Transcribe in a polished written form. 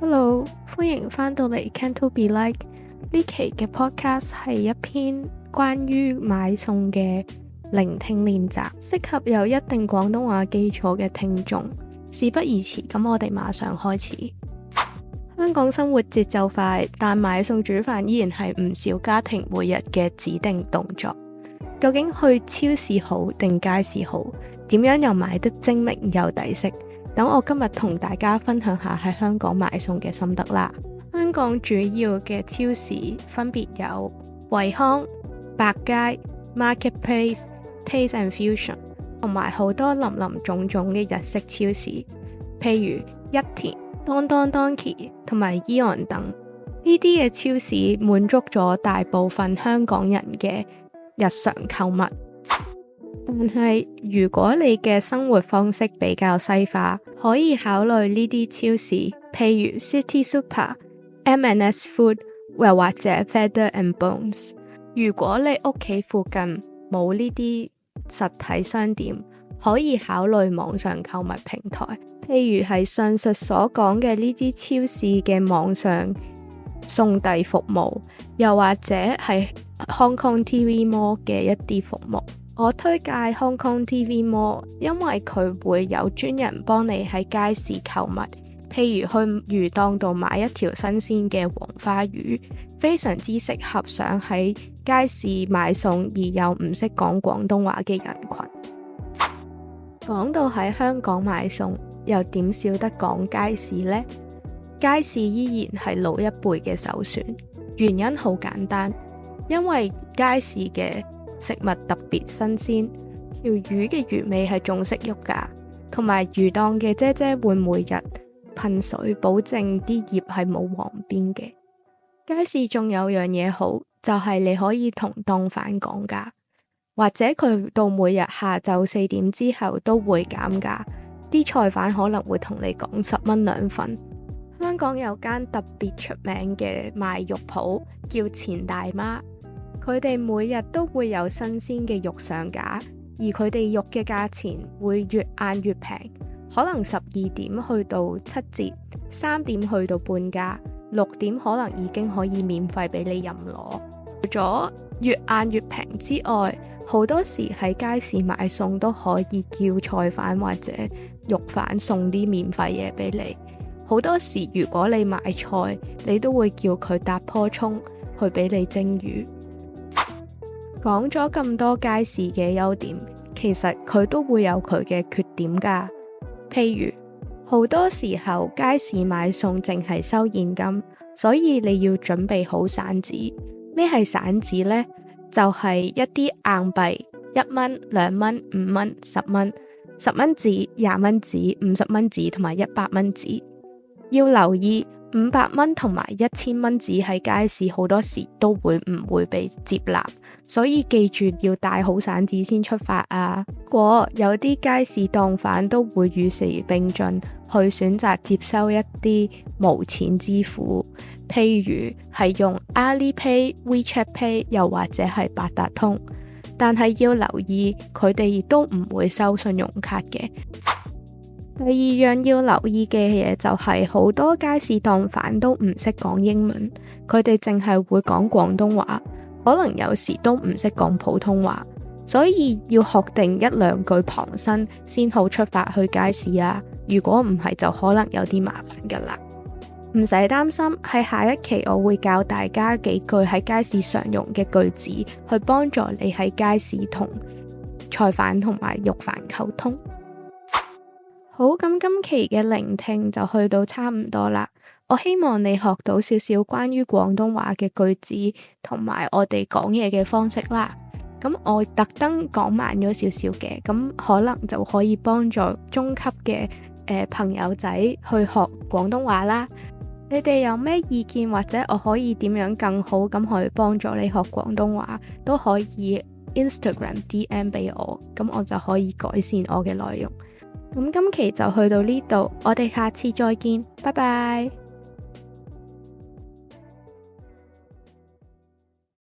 Hello，歡迎返到嚟 Canto Be Like。呢期嘅 podcast 係一篇關於買餸嘅聆聽練習，適合有一定廣東話基礎嘅聽眾。事不宜遲，咁我哋馬上開始。香港生活節奏快，但買餸煮飯依然係唔少家庭每日嘅指定動作。究竟去超市好定街市好？點樣又買得精明又抵食？等我今日同大家分享下喺香港買餸嘅心得啦。香港主要嘅超市分別有惠康、百佳、Marketplace、Taste and Fusion， 同埋好多林林總總嘅日式超市，譬如一田、Don Don Donki 同埋 Eon 等。呢啲嘅超市滿足咗大部分香港人嘅日常購物。但係如果你嘅生活方式比較西化，可以考慮呢啲超市，譬如 City Super、M&S Food， 又或者 Feather and Bones。如果你屋企附近冇呢啲實體商店，可以考慮網上購物平台，譬如係上述所講嘅呢啲超市嘅網上送遞服務，又或者係 Hong Kong TV Mall 嘅一啲服務。我推介 Hong Kong TV Mall， 因為佢會有專人幫你喺街市購物，譬如去魚檔度買一條新鮮嘅黃花魚，非常之適合想喺街市買餸而又唔識講廣東話嘅人群。講到喺香港買餸，又點少得講街市呢？街市依然係老一輩嘅首選，原因好簡單，因為街市嘅食物特別新鮮，條魚嘅魚尾係仲識喐㗎，同埋魚檔嘅姐姐會每日噴水，保證啲葉係冇黃邊嘅。街市仲有樣嘢好，就係你可以同檔販講價，或者佢到每日下晝4點之後都會減價，啲菜販可能會同你講10蚊2份。香港有間特別出名嘅賣肉鋪叫錢大媽，佢哋每日都會有新鮮嘅肉上架，而佢哋肉嘅價錢會越晏越平，可能12點去到7折，3點去到半價，6點可能已經可以免費俾你任攞。除咗越晏越平之外，好多時喺街市買餸都可以叫菜販或者肉販送啲免費嘢俾你。好多時如果你買菜，你都會叫佢搭棵蔥去俾你蒸魚。講咗咁多街市嘅優點，其實佢都會有佢嘅缺點㗎。譬如好多時候街市買餸淨係收現金，所以你要準備好散紙。咩係散紙呢？就係一啲硬幣，1蚊、2蚊、5蚊、10蚊、10蚊紙、20蚊紙、50蚊紙同埋100蚊紙。要留意500蚊同埋1000蚊紙喺街市好多時都唔會被接納，所以記住要帶好散紙先出發啊！不過有啲街市檔販都會與時並進，去選擇接收一啲無錢支付，譬如係用 Alipay、WeChat Pay 又或者係八達通，但係要留意佢哋亦都唔會收信用卡嘅。第二樣要留意嘅嘢就係好多街市檔販都唔識講英文，佢哋淨係會講廣東話，可能有時都唔識講普通話，所以要學定1-2句旁身先好出發去街市啊！如果唔係就可能有啲麻煩㗎喇。唔使擔心，喺下一期我會教大家幾句喺街市常用嘅句子，去幫助你喺街市同菜販同埋肉販溝通。好，咁今期嘅聆聽就去到差唔多啦。我希望你學到少少關於廣東話嘅句子，同埋我哋講嘢嘅方式啦。咁我特登講慢咗少少嘅，咁可能就可以幫助中級嘅朋友仔去學廣東話啦。你哋有咩意見，或者我可以點樣更好咁去幫助你學廣東話，都可以 Instagram DM 俾我，咁我就可以改善我嘅內容。咁今期就去到呢度，我哋下次再見，拜拜。